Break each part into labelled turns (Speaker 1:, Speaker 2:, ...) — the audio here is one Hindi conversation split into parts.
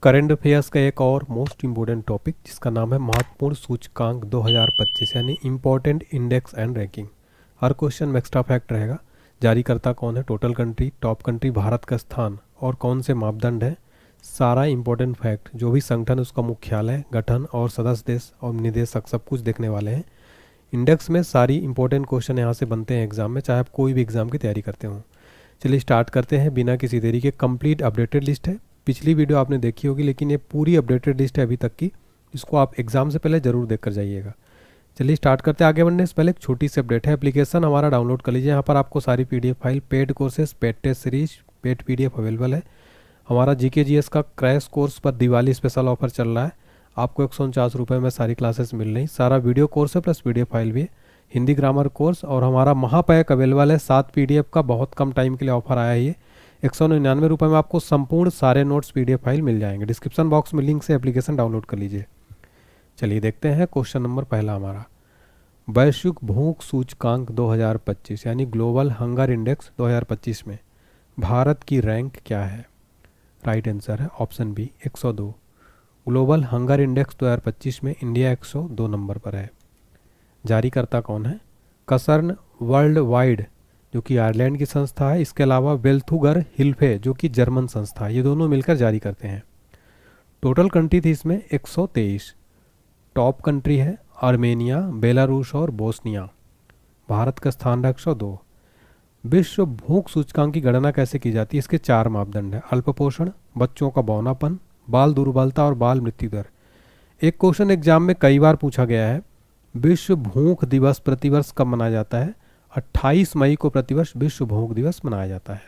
Speaker 1: करंट अफेयर्स का एक और मोस्ट इम्पोर्टेंट टॉपिक जिसका नाम है महत्वपूर्ण सूचकांक 2025 यानी important index and ranking. Her question में एक्स्ट्रा फैक्ट रहेगा। जारीकर्ता कौन है, total country, top country, Bharat का स्थान और कौन से मापदंड है, सारा इंपॉर्टेंट फैक्ट, जो भी संगठन उसका मुख्यालय, गठन और सदस्य देश और निदेशक सब कुछ देखने वाले हैं। इंडेक्स में सारी इंपॉर्टेंट क्वेश्चन यहाँ से बनते हैं एग्जाम में, चाहे आप कोई भी एग्जाम की तैयारी करते हो। चलिए स्टार्ट करते हैं बिना किसी देरी के। कंप्लीट अपडेटेड लिस्ट है, पिछली वीडियो आपने देखी होगी लेकिन ये पूरी अपडेटेड लिस्ट है अभी तक की, इसको आप एग्जाम से पहले ज़रूर देख कर जाइएगा। चलिए स्टार्ट करते हैं। आगे बढ़ने से पहले एक छोटी सी अपडेट है, एप्लीकेशन हमारा डाउनलोड कर लीजिए। यहाँ पर आपको सारी PDF file, paid courses, paid test series, paid PDF available है। हमारा जीके जीएस का क्रैश कोर्स पर दिवाली स्पेशल ऑफर चल रहा है, आपको 149 रुपये में सारी क्लासेस मिल रही। सारा वीडियो कोर्स है प्लस पीडीएफ फाइल भी है, हिंदी ग्रामर कोर्स। और हमारा महापैक अवेलेबल है 7 पीडीएफ का, बहुत कम टाइम के लिए ऑफर आया है ये। 199 रुपये में आपको संपूर्ण सारे नोट्स पीडीएफ फाइल मिल जाएंगे। डिस्क्रिप्शन बॉक्स में लिंक से एप्लीकेशन डाउनलोड कर लीजिए। चलिए देखते हैं क्वेश्चन नंबर पहला हमारा, वैश्विक भूख सूचकांक 2025 यानी ग्लोबल हंगर इंडेक्स 2025 में भारत की रैंक क्या है। राइट आंसर है option B 102। Global hunger index 2025 में इंडिया 102 नंबर पर है। जारीकर्ता कौन है, कसर्न वर्ल्ड वाइड जो कि आयरलैंड की संस्था है, इसके अलावा वेल्थुगर हिल्फे जो कि जर्मन संस्था है, ये दोनों मिलकर जारी करते हैं। टोटल कंट्री थी इसमें 123। टॉप कंट्री है आर्मेनिया, बेलारूस और बोस्निया। भारत का स्थान है 102। विश्व भूख सूचकांक की गणना कैसे की जाती है, इसके 4 मापदंड है, अल्पपोषण, बच्चों का बौनापन, बाल दुर्बलता और बाल मृत्यु दर। एक क्वेश्चन एग्जाम में कई बार पूछा गया है, विश्व भूख दिवस प्रतिवर्ष कब मनाया जाता है। 28 मई को प्रतिवर्ष विश्व भूख दिवस मनाया जाता है।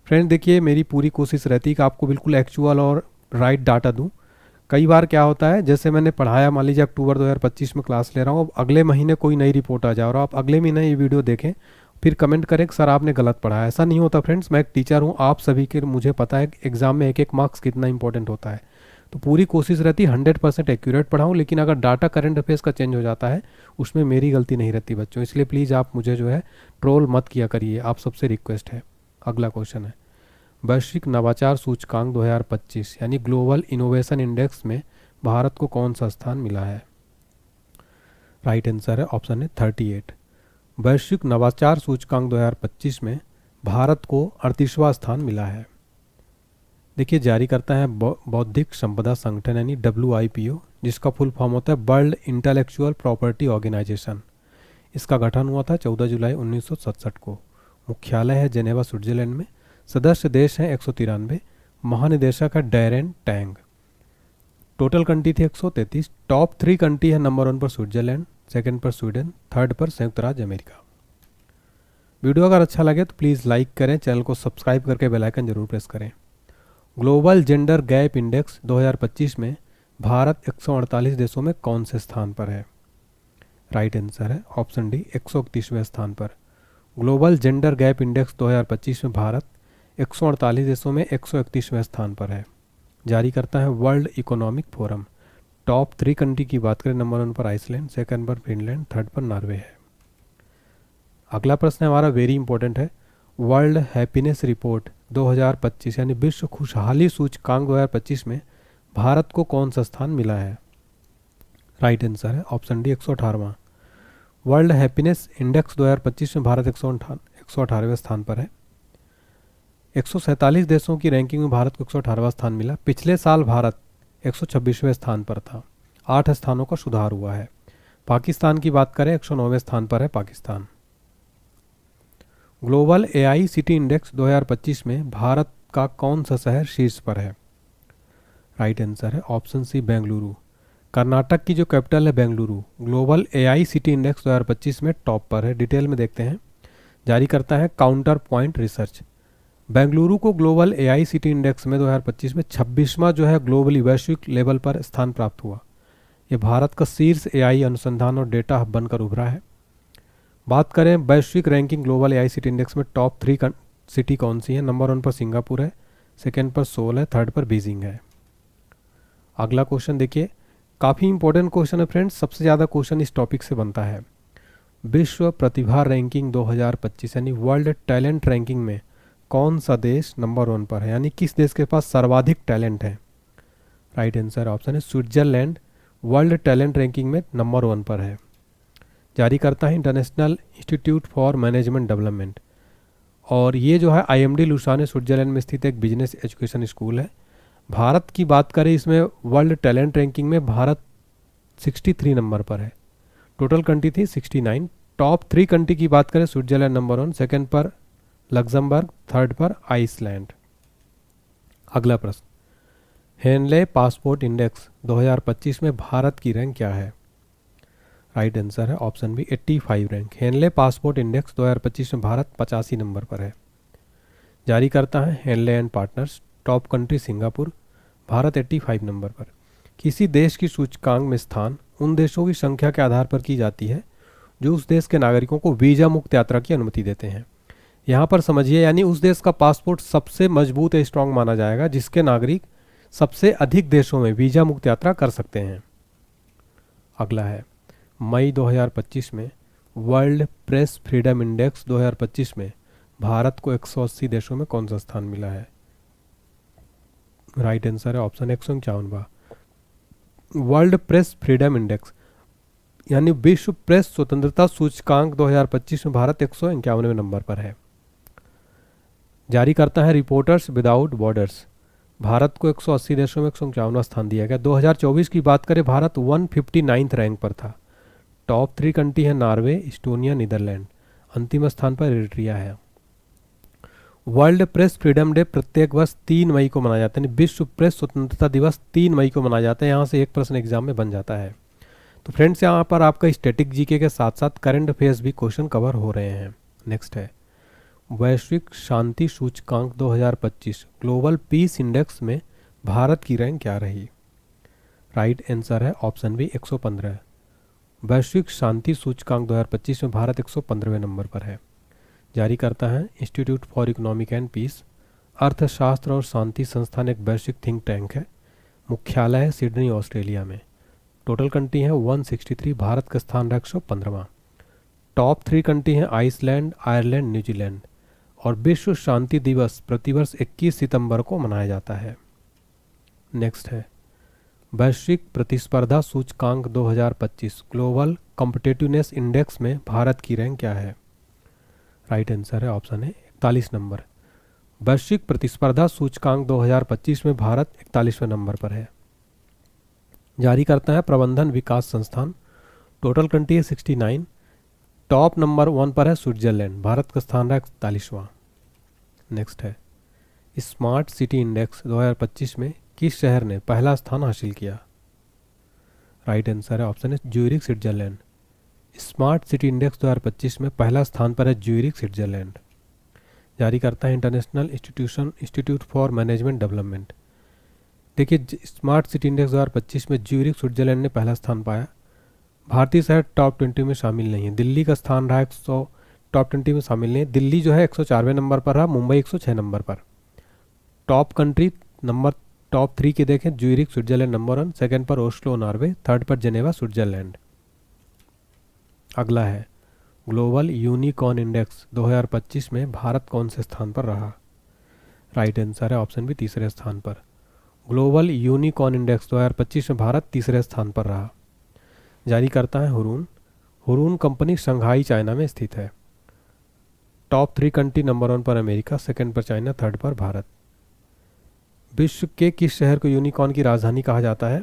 Speaker 1: फ्रेंड देखिए, मेरी पूरी कोशिश रहती है कि आपको बिल्कुल एक्चुअल और राइट डाटा दूं। कई बार क्या होता है, जैसे मैंने पढ़ाया, मान लीजिए अक्टूबर 2025 में क्लास ले रहा हूँ, अब अगले महीने कोई नई रिपोर्ट आ जाए और आप अगले महीने ये वीडियो देखें, फिर कमेंट करें कि सर आपने गलत पढ़ाया। ऐसा नहीं होता फ्रेंड्स, मैं एक टीचर हूँ, आप सभी के, मुझे पता है कि एग्जाम में एक एक मार्क्स कितना इंपॉर्टेंट होता है। तो पूरी कोशिश रहती है 100% एक्यूरेट पढ़ाऊँ, लेकिन अगर डाटा करंट अफेयर्स का चेंज हो जाता है उसमें मेरी गलती नहीं रहती बच्चों, इसलिए प्लीज़ आप मुझे जो है ट्रोल मत किया करिए, आप सबसे रिक्वेस्ट है। अगला क्वेश्चन है, वैश्विक नवाचार सूचकांक 2025 यानी ग्लोबल इनोवेशन इंडेक्स में भारत को कौन सा स्थान मिला है। राइट आंसर है ऑप्शन है 38। वैश्विक नवाचार सूचकांक 2025 में भारत को 38वां स्थान मिला है। देखिए जारी करता है बौद्धिक संपदा संगठन यानी WIPO, जिसका फुल फॉर्म होता है वर्ल्ड इंटेलेक्चुअल प्रॉपर्टी ऑर्गेनाइजेशन। इसका गठन हुआ था 14 जुलाई 1967 को। मुख्यालय है जेनेवा स्विट्जरलैंड में। सदस्य देश हैं 193। महानिदेशक है डैरेन टैंग। टोटल कंट्री थी 133। टॉप 3 कंट्री है, नंबर 1 पर स्विट्जरलैंड, सेकंड पर स्वीडन, थर्ड पर संयुक्त राज्य अमेरिका। वीडियो अगर अच्छा लगे तो प्लीज़ लाइक करें, चैनल को सब्सक्राइब करके बेल आइकन जरूर प्रेस करें। ग्लोबल जेंडर गैप इंडेक्स 2025 में भारत 148 देशों में कौन से स्थान पर है। राइट आंसर है ऑप्शन डी 131वें स्थान पर। ग्लोबल जेंडर गैप इंडेक्स 2025 में भारत 148 देशों में 131वें स्थान पर है। जारी करता है world economic forum. Top 3 country की बात करें, नंबर 1 पर आइसलैंड, सेकंड पर फिनलैंड, थर्ड पर नॉर्वे है। अगला प्रश्न हमारा वेरी इंपॉर्टेंट है, वर्ल्ड हैप्पीनेस रिपोर्ट 2025 यानी विश्व खुशहाली सूचकांक 2025 में भारत को कौन सा स्थान मिला है। राइट आंसर है ऑप्शन डी 118वां। वर्ल्ड हैप्पीनेस इंडेक्स 2025 में भारत 118वें स्थान पर है। 147 देशों की रैंकिंग में भारत को 118वां स्थान मिला। पिछले साल भारत 126वें स्थान पर था, 8 स्थानों का सुधार हुआ है। पाकिस्तान की बात करें 109वें स्थान पर है पाकिस्तान। ग्लोबल AICT इंडेक्स 2025 में भारत का कौन सा शहर शीर्ष पर है। राइट आंसर है ऑप्शन सी बेंगलुरु। कर्नाटक की जो कैपिटल है बेंगलुरु, ग्लोबल AICT इंडेक्स 2025 में टॉप पर है। डिटेल में देखते हैं। जारी करता है काउंटर पॉइंट रिसर्च। बेंगलुरु को ग्लोबल AICT इंडेक्स में 2025 में 26वां जो है ग्लोबली वैश्विक लेवल पर स्थान प्राप्त हुआ। यह भारत का शीर्ष AI अनुसंधान और डेटा हब बनकर उभरा है। बात करें वैश्विक रैंकिंग ग्लोबल AICT इंडेक्स में टॉप 3 सिटी कौन सी है, नंबर 1 पर सिंगापुर है, सेकंड पर सोल है, थर्ड पर बीजिंग है। अगला क्वेश्चन देखिए, काफ़ी इंपॉर्टेंट क्वेश्चन है फ्रेंड्स, सबसे ज़्यादा क्वेश्चन इस टॉपिक से बनता है। विश्व प्रतिभा रैंकिंग 2025 यानी वर्ल्ड टैलेंट रैंकिंग में कौन सा देश नंबर 1 पर है, यानी किस देश के पास सर्वाधिक टैलेंट है? राइट आंसर ऑप्शन है स्विट्जरलैंड वर्ल्ड टैलेंट रैंकिंग में नंबर 1 पर है। जारी करता है international institute for management development, और ये जो है IMD लुसाने स्विट्जरलैंड में स्थित एक बिजनेस एजुकेशन स्कूल है। भारत की बात करें इसमें वर्ल्ड टैलेंट रैंकिंग में भारत 63 नंबर पर है। टोटल कंट्री थी 69। टॉप 3 कंट्री की बात करें स्विट्जरलैंड नंबर 1, सेकंड पर लग्जमबर्ग, थर्ड पर आइसलैंड। अगला प्रश्न, हेनले पासपोर्ट इंडेक्स 2025 में भारत की रैंक क्या है? राइट आंसर है option B 85 rank. Henley passport index 2025 में भारत 85 नंबर पर है। जारी करता है Henley and partners, top country Singapore, Bharat 85 नंबर पर। किसी देश की सूचकांक में स्थान उन देशों की संख्या के आधार पर की जाती है जो उस देश के नागरिकों को वीजा मुक्त यात्रा की अनुमति देते हैं। यहाँ पर समझिए, यानी उस देश का पासपोर्ट सबसे मजबूत या स्ट्रांग माना जाएगा जिसके नागरिक सबसे अधिक देशों में वीजा मुक्त यात्रा कर सकते हैं। अगला है, मई 2025 में वर्ल्ड प्रेस फ्रीडम इंडेक्स 2025 में भारत को 180 देशों में कौन सा स्थान मिला है? राइट आंसर है option 151। World press freedom index यानी विश्व प्रेस स्वतंत्रता सूचकांक 2025 में भारत 151वें नंबर पर है। जारी करता है रिपोर्टर्स विदाउट बॉर्डर्स, भारत को 180 देशों में 151वां स्थान दिया गया। 2024 की बात करें भारत 159 रैंक पर था। टॉप 3 कंट्री है नॉर्वे, इस्टोनिया, नीदरलैंड। अंतिम स्थान पर एरिट्रिया है। वर्ल्ड प्रेस फ्रीडम डे प्रत्येक वर्ष 3 मई को मनाया जाता है, विश्व प्रेस स्वतंत्रता दिवस 3 मई को मनाया जाता है। यहाँ से एक प्रश्न एग्जाम में बन जाता है। तो फ्रेंड्स, यहाँ पर आपका स्टैटिक जीके के साथ साथ करंट अफेयर्स भी क्वेश्चन कवर हो रहे हैं। नेक्स्ट है, वैश्विक शांति सूचकांक 2025 ग्लोबल पीस इंडेक्स में भारत की रैंक क्या रही? राइट आंसर है ऑप्शन बी 115। वैश्विक शांति सूचकांक 2025 में भारत 115वें नंबर पर है। जारी करता है institute for economic and peace, अर्थशास्त्र और शांति संस्थान एक वैश्विक थिंक टैंक है। मुख्यालय है सिडनी, ऑस्ट्रेलिया में। टोटल कंट्री है 163, भारत का स्थान है 115वां। टॉप 3 कंट्री हैं आइसलैंड, आयरलैंड, न्यूजीलैंड। और विश्व शांति दिवस प्रतिवर्ष 21 सितंबर को मनाया जाता है। नेक्स्ट है, वैश्विक प्रतिस्पर्धा सूचकांक 2025 ग्लोबल कॉम्पिटिटिवनेस इंडेक्स में भारत की रैंक क्या है? राइट आंसर है ऑप्शन है 41 नंबर। वैश्विक प्रतिस्पर्धा सूचकांक 2025 में भारत 41वें नंबर पर है। जारी करता है प्रबंधन विकास संस्थान, टोटल कंट्री है 69। टॉप नंबर 1 पर है स्विट्जरलैंड, भारत का स्थान है 41वां। नेक्स्ट है, स्मार्ट सिटी इंडेक्स 2025 में किस शहर ने पहला स्थान हासिल किया? राइट आंसर है ऑप्शन है Zurich, Switzerland. Smart city index 2025 में पहला स्थान पर है ज्यूरिख, स्विट्जरलैंड। जारी करता है international institute for management development. देखिए, स्मार्ट सिटी इंडेक्स 2025 में ज्यूरिख, स्विट्जरलैंड ने पहला स्थान पाया। भारतीय शहर टॉप 20 में शामिल नहीं है। दिल्ली का स्थान रहा 100 टॉप 20 में शामिल नहीं है। दिल्ली जो है 104वें नंबर पर रहा, मुंबई 106 नंबर पर। टॉप कंट्री नंबर टॉप 3 के देखें, ज्यूरिख स्विट्जरलैंड नंबर 1, सेकंड पर ओस्लो नॉर्वे, थर्ड पर जेनेवा स्विट्जरलैंड। अगला है, ग्लोबल यूनिकॉर्न इंडेक्स 2025 में भारत कौन से स्थान पर रहा? राइट आंसर है ऑप्शन बी तीसरे स्थान पर। ग्लोबल यूनिकॉर्न इंडेक्स 2025 में भारत तीसरे स्थान पर रहा। जारी करता है Hurun. Hurun company Shanghai, China में स्थित है। टॉप 3 कंट्री नंबर 1 पर अमेरिका, सेकंड पर चाइना, थर्ड पर भारत। विश्व के किस शहर को यूनिकॉर्न की राजधानी कहा जाता है?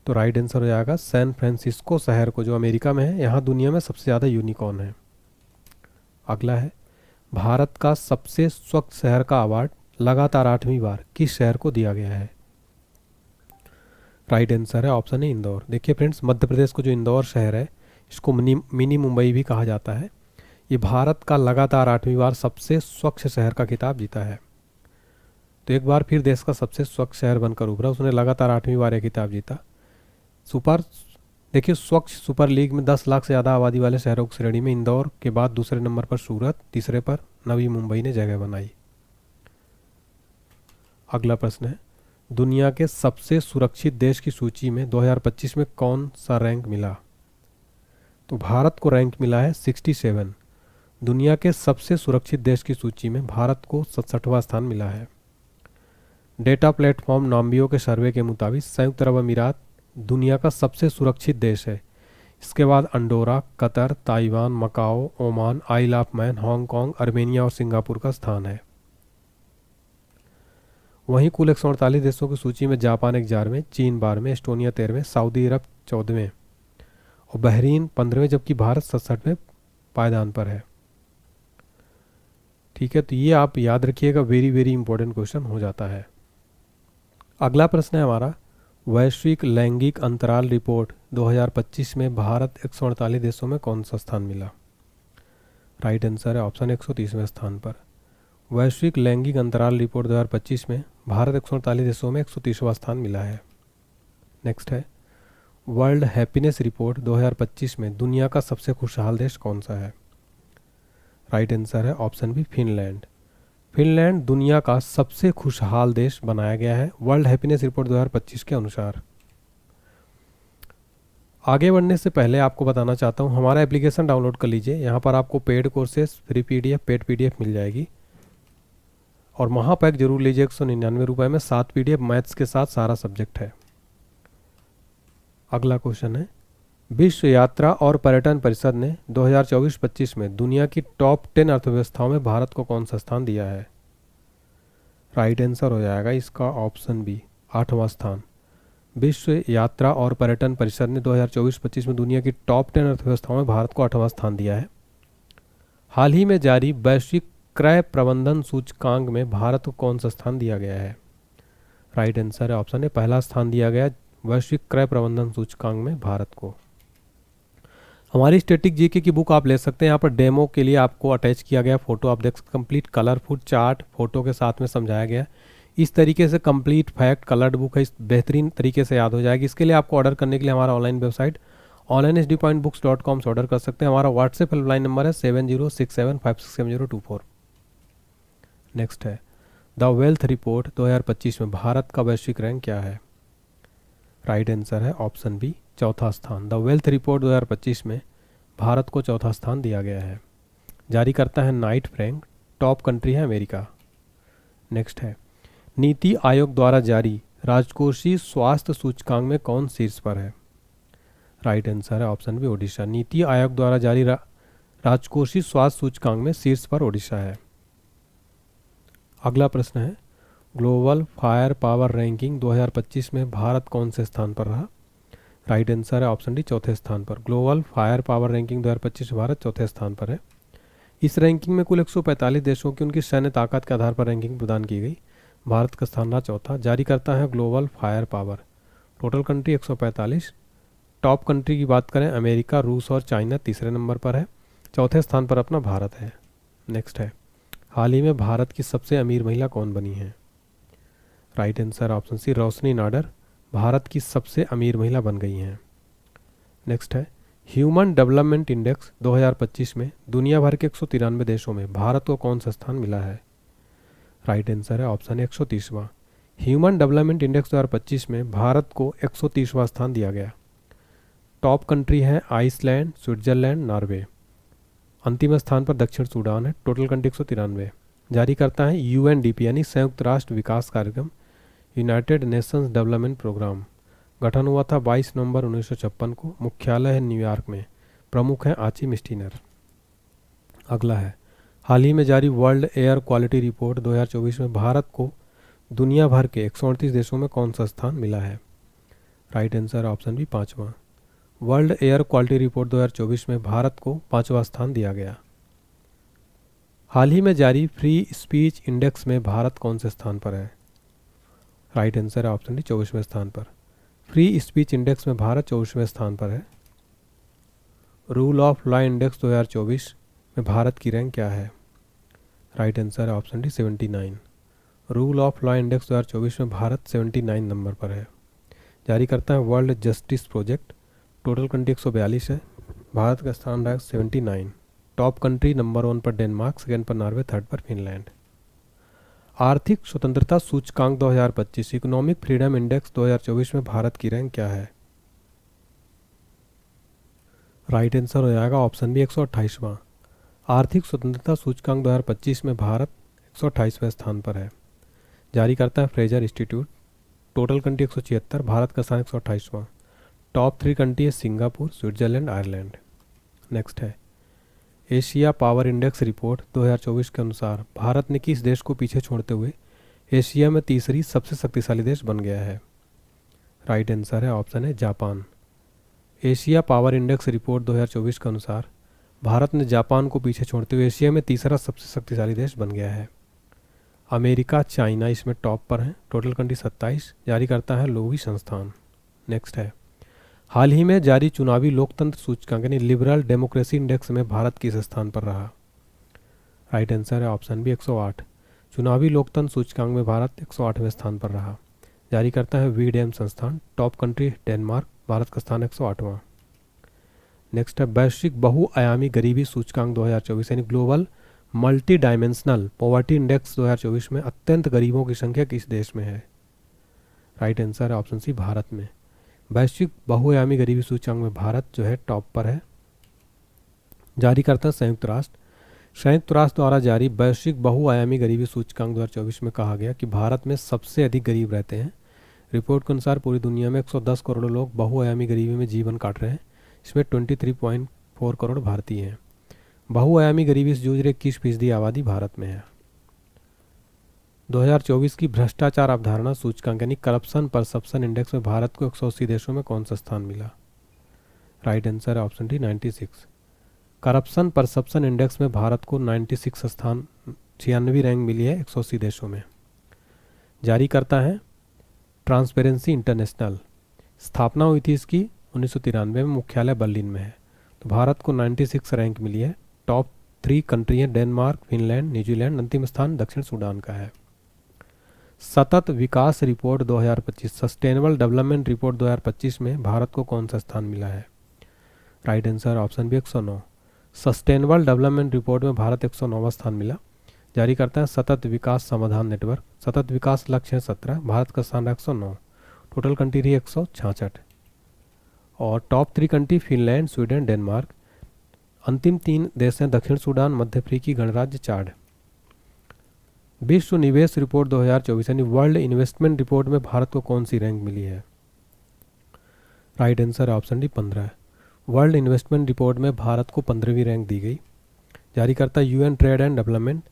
Speaker 1: तो राइट आंसर हो जाएगा सैन फ्रांसिस्को शहर को, जो अमेरिका में है। यहाँ दुनिया में सबसे ज़्यादा यूनिकॉर्न है। अगला है, भारत का सबसे स्वच्छ शहर का अवार्ड लगातार 8वीं बार किस शहर को दिया गया है? राइट आंसर है ऑप्शन है इंदौर। देखिए फ्रेंड्स, मध्य प्रदेश को जो इंदौर शहर है, इसको मिनी मुंबई भी कहा जाता है। ये भारत का लगातार 8वीं बार सबसे स्वच्छ शहर का खिताब जीता है। तो एक बार फिर देश का सबसे स्वच्छ शहर बनकर उभरा, उसने लगातार 8वीं बार यह खिताब जीता। देखिए, स्वच्छ सुपर लीग में 10 लाख से ज़्यादा आबादी वाले शहरों की श्रेणी में इंदौर के बाद दूसरे नंबर पर सूरत, तीसरे पर नवी मुंबई ने जगह बनाई। अगला प्रश्न है, दुनिया के सबसे सुरक्षित देश की सूची में 2025 में कौन सा रैंक मिला? तो भारत को रैंक मिला है 67। दुनिया के सबसे सुरक्षित देश की सूची में भारत को 67वां स्थान मिला है। डेटा प्लेटफॉर्म नाम्बियो के सर्वे के मुताबिक संयुक्त अरब अमीरात दुनिया का सबसे सुरक्षित देश है। इसके बाद Andorra, Qatar, Taiwan, Macao, Oman, Isle of Man, Hong Kong, Armenia और सिंगापुर का स्थान है। वहीं कुल 148 देशों की सूची में जापान 11वें, चीन 12वें, एस्टोनिया 13वें, सऊदी अरब 14वें और बहरीन 15वें, जबकि भारत 67वें पायदान पर है। ठीक है, तो ये आप याद रखिएगा, वेरी वेरी इंपॉर्टेंट क्वेश्चन हो जाता है। अगला प्रश्न है हमारा, वैश्विक लैंगिक अंतराल रिपोर्ट 2025 में भारत 148 देशों में कौन सा स्थान मिला? राइट आंसर है ऑप्शन 130वें स्थान पर। वैश्विक लैंगिक अंतराल रिपोर्ट 2025 में भारत 148 देशों में 130वां स्थान मिला है। नेक्स्ट है, वर्ल्ड हैप्पीनेस रिपोर्ट 2025 में दुनिया का सबसे खुशहाल देश कौन सा है? राइट आंसर है ऑप्शन बी, फिनलैंड। फिनलैंड दुनिया का सबसे खुशहाल देश बनाया गया है वर्ल्ड हैप्पीनेस रिपोर्ट 2025 के अनुसार। आगे बढ़ने से पहले आपको बताना चाहता हूँ, हमारा एप्लीकेशन डाउनलोड कर लीजिए। यहाँ पर आपको paid courses, free PDF, paid PDF मिल जाएगी और महापैक जरूर लीजिए 199 रुपये में, 7 पीडीएफ मैथ्स के साथ सारा सब्जेक्ट है। अगला क्वेश्चन है, विश्व यात्रा और पर्यटन परिषद ने 2024-25 में दुनिया की टॉप 10 अर्थव्यवस्थाओं में भारत को कौन सा स्थान दिया है? राइट आंसर हो जाएगा इसका ऑप्शन बी, 8वां स्थान। विश्व यात्रा और पर्यटन परिषद ने 2024-25 में दुनिया की टॉप 10 अर्थव्यवस्थाओं में भारत को 8वां स्थान दिया है। हाल ही में जारी वैश्विक क्रय प्रबंधन सूचकांक में भारत को कौन सा स्थान दिया गया है? राइट आंसर है ऑप्शन है, पहला स्थान दिया गया वैश्विक क्रय प्रबंधन सूचकांक में भारत को। हमारी स्टैटिक जीके की बुक आप ले सकते हैं, यहाँ पर डेमो के लिए आपको अटैच किया गया फोटो आप देख सकते, कंप्लीट कलरफुल चार्ट फोटो के साथ में समझाया गया। इस तरीके से कंप्लीट फैक्ट कलर्ड बुक है, इस बेहतरीन तरीके से याद हो जाएगी। इसके लिए आपको ऑर्डर करने के लिए हमारा ऑनलाइन वेबसाइट onlinehd.books.com से ऑर्डर कर सकते हैं। हमारा व्हाट्सएप हेल्पलाइन नंबर है 7067567024। नेक्स्ट है, द वेल्थ रिपोर्ट 2025 में भारत का वैश्विक रैंक क्या है? राइट आंसर है ऑप्शन बी, चौथा स्थान। द वेल्थ रिपोर्ट 2025 में भारत को चौथा स्थान दिया गया है। जारी करता है नाइट फ्रैंक, टॉप कंट्री है अमेरिका। नेक्स्ट है, नीति आयोग द्वारा जारी राजकोषीय स्वास्थ्य सूचकांक में कौन शीर्ष पर है? राइट आंसर है ऑप्शन बी, ओडिशा। नीति आयोग द्वारा जारी राजकोषीय स्वास्थ्य सूचकांक में शीर्ष पर ओडिशा है। अगला प्रश्न है, ग्लोबल फायर पावर रैंकिंग 2025 में भारत कौन से स्थान पर रहा? राइट आंसर है ऑप्शन डी, चौथे स्थान पर। Global fire power ranking 2025 Bharat चौथे स्थान पर है। इस रैंकिंग में कुल 145 देशों की उनकी सैन्य ताकत के आधार पर रैंकिंग प्रदान की गई। भारत का स्थान रहा चौथा। जारी करता है global fire power. Total country 145। Top country की बात करें, अमेरिका, रूस और चाइना तीसरे नंबर पर है। चौथे स्थान पर अपना भारत है। नेक्स्ट है, हाल ही में भारत की सबसे अमीर महिला कौन बनी है? राइट आंसर ऑप्शन सी, रोशनी नाडर भारत की सबसे अमीर महिला बन गई हैं। नेक्स्ट है, ह्यूमन डेवलपमेंट इंडेक्स 2025 में दुनिया भर के 193 देशों में भारत को कौन सा स्थान मिला है? राइट आंसर है ऑप्शन 130वां। ह्यूमन डेवलपमेंट इंडेक्स 2025 में भारत को 130वां स्थान दिया गया। टॉप कंट्री है आइसलैंड, स्विट्जरलैंड, नॉर्वे। अंतिम स्थान पर दक्षिण सूडान है। Total country 193। जारी करता है यूएनडीपी यानी संयुक्त राष्ट्र विकास कार्यक्रम, यूनाइटेड नेशंस डेवलपमेंट प्रोग्राम। गठन हुआ था 22 नवंबर 1956 को। मुख्यालय है न्यूयॉर्क में। प्रमुख हैं आची मिस्टीनर। अगला है, हाल ही में जारी वर्ल्ड एयर क्वालिटी रिपोर्ट 2024 में भारत को दुनिया भर के 138 देशों में कौन सा स्थान मिला है? राइट आंसर ऑप्शन बी, 5वां। वर्ल्ड एयर क्वालिटी रिपोर्ट 2024 में भारत को 5वां स्थान दिया गया। हाल ही में जारी फ्री स्पीच इंडेक्स में भारत कौन से स्थान पर है? राइट आंसर है ऑप्शन डी, 24वें स्थान पर। फ्री स्पीच इंडेक्स में भारत 24वें स्थान पर है। रूल ऑफ लॉ इंडेक्स 2024 में भारत की रैंक क्या है? राइट आंसर है option D, 79। Rule of law index 2024 में भारत 79 नंबर पर है। जारी करता है world justice project. Total country 142 है। भारत का स्थान रहा 79। टॉप कंट्री नंबर 1 पर डेनमार्क, सेकेंड पर नॉर्वे, थर्ड पर फिनलैंड। आर्थिक स्वतंत्रता सूचकांक 2025 इकोनॉमिक फ्रीडम इंडेक्स 2024 में भारत की रैंक क्या है? राइट आंसर हो जाएगा ऑप्शन बी, 128वां। आर्थिक स्वतंत्रता सूचकांक 2025 में भारत 128वें स्थान पर है। जारी करता है Fraser institute. Total country 176, Bharat का स्थान 128वां। टॉप 3 कंट्री है सिंगापुर, स्विट्जरलैंड, आयरलैंड। नेक्स्ट है एशिया पावर इंडेक्स रिपोर्ट 2024 के अनुसार भारत ने किस देश को पीछे छोड़ते हुए एशिया में तीसरी सबसे शक्तिशाली देश बन गया है? राइट आंसर है ऑप्शन है Japan. Asia power index report 2024 के अनुसार भारत ने जापान को पीछे छोड़ते हुए एशिया में तीसरा सबसे शक्तिशाली देश बन गया है। अमेरिका, चाइना इसमें टॉप पर हैं। टोटल कंट्री 27, जारी करता है लोवी संस्थान। नेक्स्ट है हाल ही में जारी चुनावी लोकतंत्र सूचकांक यानी लिबरल डेमोक्रेसी इंडेक्स में भारत किस स्थान पर रहा? राइट आंसर है ऑप्शन बी 108। चुनावी लोकतंत्र सूचकांक में भारत 108वें स्थान पर रहा। जारी करता है वीडीएम संस्थान। टॉप कंट्री डेनमार्क, भारत का स्थान 108वां। नेक्स्ट है वैश्विक बहुआयामी गरीबी सूचकांक 2024 यानी global multi dimensional poverty index 2024 में अत्यंत गरीबों की संख्या किस देश में है? राइट आंसर है ऑप्शन सी भारत में। वैश्विक बहुआयामी गरीबी सूचकांक में भारत जो है टॉप पर है। जारी करता है संयुक्त राष्ट्र। संयुक्त राष्ट्र द्वारा जारी वैश्विक बहुआयामी गरीबी सूचकांक 2024 में कहा गया कि भारत में सबसे अधिक गरीब रहते हैं। रिपोर्ट के अनुसार पूरी दुनिया में 110 करोड़ लोग बहुआयामी गरीबी में जीवन काट रहे हैं। इसमें 23.4 करोड़ भारतीय हैं। बहुआयामी गरीबी से जूझ रहे 21% आबादी भारत में है। 2024 की भ्रष्टाचार अवधारणा सूचकांक यानी करप्शन परसेप्शन इंडेक्स में भारत को 180 देशों में कौन सा स्थान मिला? राइट आंसर है option D 96। Corruption perception index में भारत को 96 स्थान 96वीं रैंक मिली है 180 देशों में। जारी करता है ट्रांसपेरेंसी इंटरनेशनल। स्थापना हुई थी इसकी 1993 में, मुख्यालय बर्लिन में है। तो भारत को 96 रैंक मिली है। टॉप 3 कंट्री हैं डेनमार्क, फिनलैंड, न्यूजीलैंड। अंतिम स्थान दक्षिण सूडान का है। सतत विकास रिपोर्ट 2025 सस्टेनेबल डेवलपमेंट रिपोर्ट 2025 में भारत को कौन सा स्थान मिला है? Right answer option B 109। Sustainable development report में भारत 109वां स्थान मिला। जारी करता है सतत विकास समाधान नेटवर्क। सतत विकास लक्ष्य है 17, भारत का स्थान 109। टोटल कंट्री रही 166। और top 3 country Finland, Sweden, Denmark. अंतिम 3 देश हैं दक्षिण सूडान, मध्य अफ्रीकी गणराज्य चाड। विश्व निवेश रिपोर्ट 2024 यानी वर्ल्ड इन्वेस्टमेंट रिपोर्ट में भारत को कौन सी रैंक मिली है? Right answer option D 15। World investment report में भारत को 15वीं रैंक दी गई। जारी करता यूएन ट्रेड एंड डेवलपमेंट।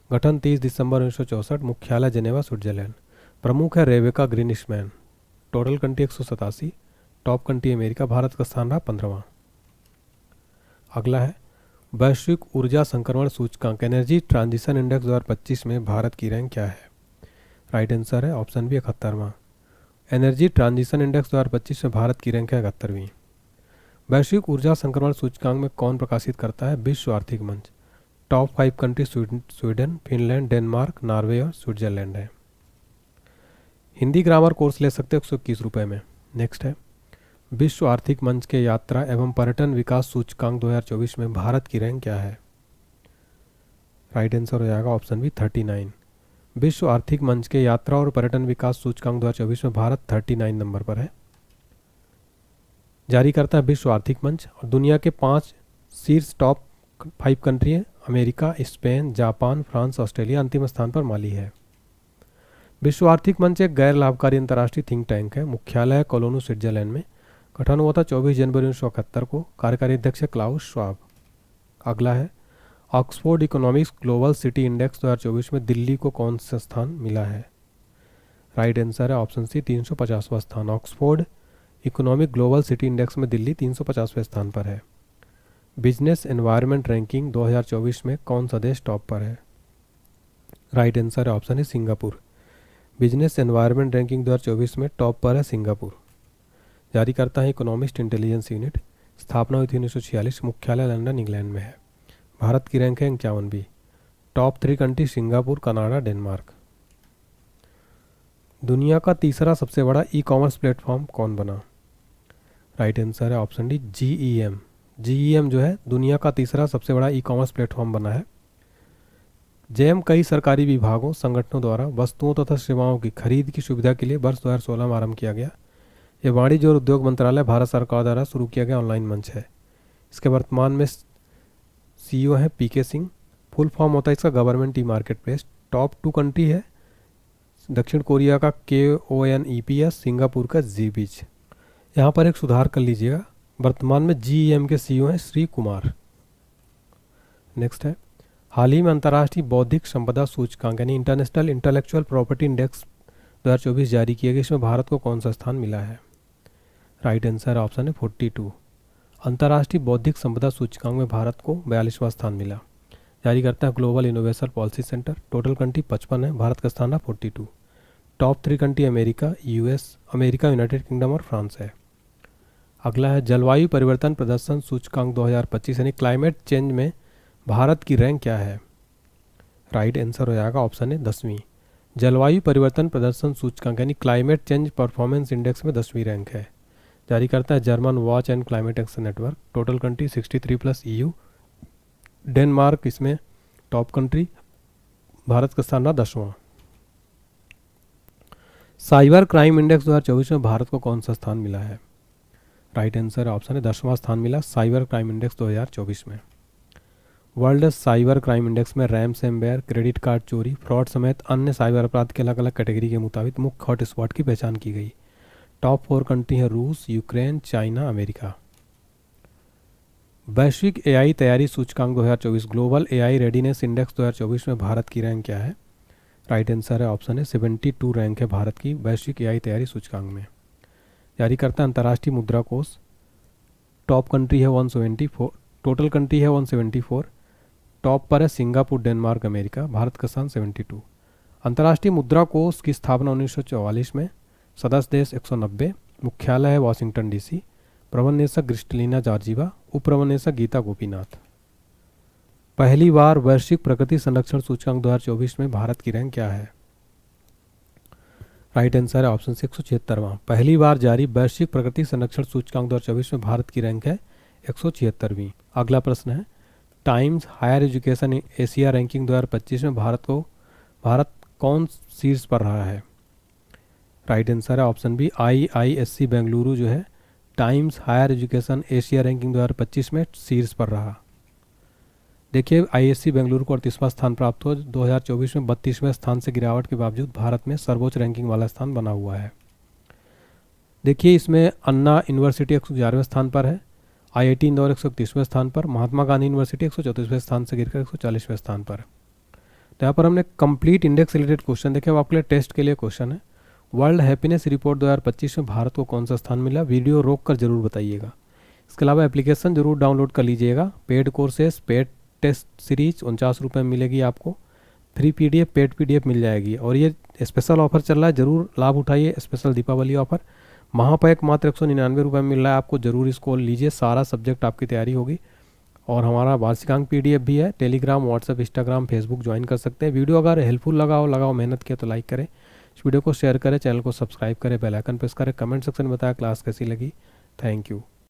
Speaker 1: गठन 30 दिसंबर 1964, मुख्यालय जेनेवा, स्विट्जरलैंड। प्रमुख है Rebeca Grynspan. Total country 187। Top country America, Bharat का स्थान रहा 15वां। अगला है वैश्विक ऊर्जा संक्रमण सूचकांक एनर्जी ट्रांजिशन इंडेक्स 2025 में भारत की रैंक क्या है? राइट आंसर है ऑप्शन बी 71वां। एनर्जी ट्रांजिशन इंडेक्स 2025 में भारत की रैंक है 71वीं। वैश्विक ऊर्जा संक्रमण सूचकांक में कौन प्रकाशित करता है? विश्व आर्थिक मंच। Top 5 country Sweden, Finland, Denmark, Norway और स्विट्जरलैंड है। हिंदी ग्रामर कोर्स ले सकते हो 121 रुपये में। नेक्स्ट है विश्व आर्थिक मंच के यात्रा एवं पर्यटन विकास सूचकांक 2024 में भारत की रैंक क्या है? राइट आंसर हो जाएगा ऑप्शन बी 39। विश्व आर्थिक मंच के यात्रा और पर्यटन विकास सूचकांक 2024 में भारत 39 नंबर पर है। जारी करता है विश्व आर्थिक मंच। और दुनिया के 5 शीर्ष टॉप 5 कंट्री हैं America, Spain, Japan, France, Australia. अंतिम स्थान पर माली है। विश्व आर्थिक मंच एक गैर लाभकारी अंतर्राष्ट्रीय थिंक टैंक है। मुख्यालय है कोलोन, स्विट्जरलैंड में। गठन हुआ था 24 जनवरी 1971 को। कार्यकारी अध्यक्ष है क्लाउस श्वाब। अगला है Oxford Economics global city index 2024 में दिल्ली को कौन सा स्थान मिला है? राइट आंसर है ऑप्शन सी 350वां स्थान। Oxford economic global city index में दिल्ली 350वें स्थान पर है। बिजनेस एनवायरनमेंट रैंकिंग 2024 में कौन सा देश टॉप पर है? राइट आंसर है ऑप्शन है सिंगापुर। बिजनेस एनवायरनमेंट रैंकिंग 2024 में टॉप पर है सिंगापुर। जारी करता है इकोनॉमिस्ट इंटेलिजेंस यूनिट। स्थापना हुई थी 1946, मुख्यालय लंदन, इंग्लैंड में है। भारत की रैंक है 51वीं। Top 3 country Singapore, Canada, Denmark. दुनिया का तीसरा सबसे बड़ा ई कॉमर्स प्लेटफॉर्म कौन बना? राइट आंसर है ऑप्शन डी GEM। GEM जो है दुनिया का तीसरा सबसे बड़ा ई कॉमर्स प्लेटफॉर्म बना है। जेम कई सरकारी विभागों संगठनों द्वारा वस्तुओं तथा सेवाओं की खरीद की सुविधा के लिए वर्ष 2016 में आरंभ किया गया। यह वाणिज्य और उद्योग मंत्रालय, भारत सरकार द्वारा शुरू किया गया ऑनलाइन मंच है। इसके वर्तमान में सीईओ हैं पीके सिंह। फुल फॉर्म होता है इसका government e market place. Top 2 country है दक्षिण कोरिया का KONEPS, सिंगापुर का ZBIZ। यहाँ पर एक सुधार कर लीजिएगा, वर्तमान में GEM के सीईओ हैं श्री कुमार। नेक्स्ट है, हाल ही में अंतर्राष्ट्रीय बौद्धिक संपदा सूचकांक यानी इंटरनेशनल इंटेलेक्चुअल प्रॉपर्टी इंडेक्स 2024 जारी किया गया। इसमें भारत को कौन सा स्थान मिला है? राइट आंसर ऑप्शन है 42। अंतर्राष्ट्रीय बौद्धिक संपदा सूचकांक में भारत को 42वां स्थान मिला। जारी करता है global innovation policy centre. Total country 55 है, भारत का स्थान है 42। Top 3 country America, America, United kingdom और फ्रांस है। अगला है जलवायु परिवर्तन प्रदर्शन सूचकांक 2025 यानी क्लाइमेट चेंज में भारत की रैंक क्या है? राइट आंसर हो जाएगा ऑप्शन है 10वीं। जलवायु परिवर्तन प्रदर्शन सूचकांक यानी क्लाइमेट चेंज परफॉर्मेंस इंडेक्स में 10वीं रैंक है। जारी करता है German watch and climate action network. Total country 63 plus EU। Denmark इसमें टॉप कंट्री, भारत का स्थान रहा 10वां। साइबर क्राइम इंडेक्स 2024 में भारत को कौन सा स्थान मिला है? राइट आंसर ऑप्शन है 10वां स्थान मिला साइबर क्राइम इंडेक्स 2024 में। वर्ल्ड साइबर क्राइम इंडेक्स में रैमसेमवेयर, क्रेडिट कार्ड चोरी, फ्रॉड समेत अन्य साइबर अपराध के अलग अलग कैटेगरी के मुताबिक मुख्य हॉटस्पॉट की पहचान की गई। टॉप 4 कंट्री है रूस, यूक्रेन, चाइना, अमेरिका। वैश्विक AI तैयारी सूचकांक 2024 ग्लोबल AI रेडीनेस इंडेक्स 2024 में भारत की रैंक क्या है? राइट आंसर है ऑप्शन है 72 रैंक है भारत की वैश्विक AI तैयारी सूचकांक में। जारी करता है अंतर्राष्ट्रीय मुद्रा कोष। टॉप कंट्री है 174, टोटल कंट्री है 174। टॉप पर है सिंगापुर, डेनमार्क, अमेरिका, भारत का स्थान 72। अंतर्राष्ट्रीय मुद्रा कोष की स्थापना 1944 में। सदस्य देश 190। मुख्यालय है वाशिंगटन DC। प्रबंध निदेशक क्रिस्टलिना जॉर्जीवा, उप प्रबंध निदेशक गीता गोपीनाथ। पहली बार वैश्विक प्रकृति संरक्षण सूचकांक 2024 में भारत की रैंक क्या है? राइट आंसर है ऑप्शन से 176वां। पहली बार जारी वैश्विक प्रकृति संरक्षण सूचकांक 2024 में भारत की रैंक है 176वीं। अगला प्रश्न है, Times Higher Education Asia ranking 2025 में भारत कौन शीर्ष पर रहा है? राइट आंसर है ऑप्शन बी IISc बेंगलुरु जो है Times Higher Education Asia ranking 2025 में शीर्ष पर रहा। देखिए IISc बेंगलुरु को 38वां स्थान प्राप्त हुआ। 2024 में 32वें स्थान से गिरावट के बावजूद भारत में सर्वोच्च रैंकिंग वाला स्थान बना हुआ है। देखिए इसमें अन्ना यूनिवर्सिटी 111वें स्थान पर है, IIT इंदौर 131वें स्थान पर, महात्मा गांधी यूनिवर्सिटी 134वें स्थान से गिरकर 140वें स्थान पर। तो यहाँ पर हमने कंप्लीट इंडेक्स रिलेटेड क्वेश्चन देखे। अब आपके लिए टेस्ट के लिए क्वेश्चन है, वर्ल्ड हैप्पीनेस रिपोर्ट 2025 में भारत को कौन सा स्थान मिला? वीडियो रोक कर जरूर बताइएगा। इसके अलावा एप्लीकेशन जरूर डाउनलोड कर लीजिएगा। Paid courses, paid test series 49 रुपये में मिलेगी आपको। फ्री PDF, पेड PDF मिल जाएगी। और ये स्पेशल ऑफर चल रहा है, जरूर लाभ उठाइए। स्पेशल दीपावली ऑफर महापैक मात्र 199 रुपये में मिल रहा है आपको। जरूर इसको लीजिए, सारा सब्जेक्ट आपकी तैयारी होगी। और हमारा वार्षिकांक PDF भी है। Telegram, WhatsApp, Instagram, Facebook join कर सकते हैं। वीडियो अगर हेल्पफुल लगाओ मेहनत किया तो लाइक करें, इस वीडियो को शेयर करें, चैनल को सब्सक्राइब करें, बेल आइकन प्रेस करें, कमेंट सेक्शन में बताएं क्लास कैसी लगी। Thank you.